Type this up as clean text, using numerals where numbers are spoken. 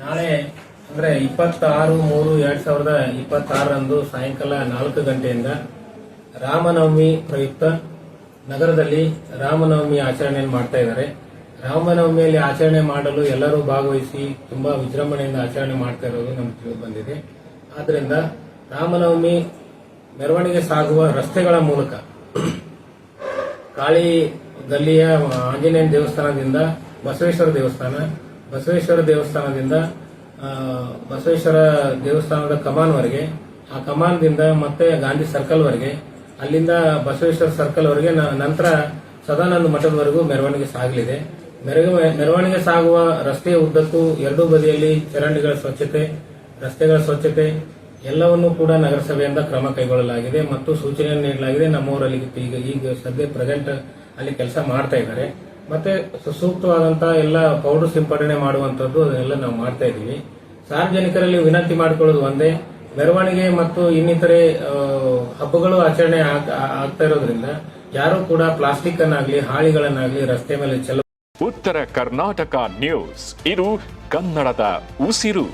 ನಾಳೆ ಅಂದ್ರೆ 26/3/2026 ಸಾಯಂಕಾಲ 4 ಗಂಟೆಯಿಂದ ರಾಮನವಮಿ ಪ್ರಯುಕ್ತ ನಗರದಲ್ಲಿ ರಾಮನವಮಿ ಆಚರಣೆಯನ್ನು ಮಾಡ್ತಾ ಇದ್ದಾರೆ. ರಾಮನವಮಿಯಲ್ಲಿ ಆಚರಣೆ ಮಾಡಲು ಎಲ್ಲರೂ ಭಾಗವಹಿಸಿ ತುಂಬಾ ವಿಜೃಂಭಣೆಯಿಂದ ಆಚರಣೆ ಮಾಡ್ತಾ ಇರೋದು ನಮ್ಗೆ ತಿಳಿದು ಬಂದಿದೆ. ಆದ್ರಿಂದ ರಾಮನವಮಿ ಮೆರವಣಿಗೆ ಸಾಗುವ ರಸ್ತೆಗಳ ಮೂಲಕ ಕಾಳಿ ಗಲ್ಲಿಯ ಆಂಜನೇಯ ದೇವಸ್ಥಾನದಿಂದ ಬಸವೇಶ್ವರ ದೇವಸ್ಥಾನದಿಂದ ಬಸವೇಶ್ವರ ದೇವಸ್ಥಾನದ ಕಮಾನ್ವರೆಗೆ, ಆ ಕಮಾನ್ದಿಂದ ಮತ್ತೆ ಗಾಂಧಿ ಸರ್ಕಲ್ ವರೆಗೆ, ಅಲ್ಲಿಂದ ಬಸವೇಶ್ವರ ಸರ್ಕಲ್ ವರೆಗೆ, ನಂತರ ಸದಾನಂದ ಮಠದವರೆಗೂ ಮೆರವಣಿಗೆ ಸಾಗಲಿದೆ. ಮೆರವಣಿಗೆ ಸಾಗುವ ರಸ್ತೆಯ ಉದ್ದಕ್ಕೂ ಎರಡೂ ಬದಿಯಲ್ಲಿ ಚರಂಡಿಗಳ ಸ್ವಚ್ಛತೆ, ರಸ್ತೆಗಳ ಸ್ವಚ್ಛತೆ ಎಲ್ಲವನ್ನೂ ಕೂಡ ನಗರಸಭೆಯಿಂದ ಕ್ರಮ ಕೈಗೊಳ್ಳಲಾಗಿದೆ ಮತ್ತು ಸೂಚನೆಯನ್ನು ನೀಡಲಾಗಿದೆ. ನಮ್ಮೂರಲ್ಲಿ ಈಗ ಸದ್ಯ ಪ್ರೆಸೆಂಟ್ ಅಲ್ಲಿ ಕೆಲಸ ಮಾಡ್ತಾ ಇದ್ದಾರೆ. ಮತ್ತೆ ಸೂಕ್ತವಾದಂತಹ ಎಲ್ಲ ಪೌಡರ್ ಸಿಂಪಡಣೆ ಮಾಡುವಂತದ್ದು ಅದನ್ನೆಲ್ಲ ನಾವು ಮಾಡ್ತಾ ಇದ್ದೀವಿ. ಸಾರ್ವಜನಿಕರಲ್ಲಿ ವಿನಂತಿ ಮಾಡಿಕೊಳ್ಳೋದು ಒಂದೇ, ಮೆರವಣಿಗೆ ಮತ್ತು ಇನ್ನಿತರೆ ಹಬ್ಬಗಳು ಆಚರಣೆ ಆಗ್ತಾ ಇರೋದ್ರಿಂದ ಯಾರು ಕೂಡ ಪ್ಲಾಸ್ಟಿಕ್ ಅನ್ನಾಗ್ಲಿ ಹಾಳಿಗಳನ್ನಾಗ್ಲಿ ರಸ್ತೆ ಮೇಲೆ ಚೆಲ್ಲ. ಉತ್ತರ ಕರ್ನಾಟಕ ನ್ಯೂಸ್, ಇದು ಕನ್ನಡದ ಉಸಿರು.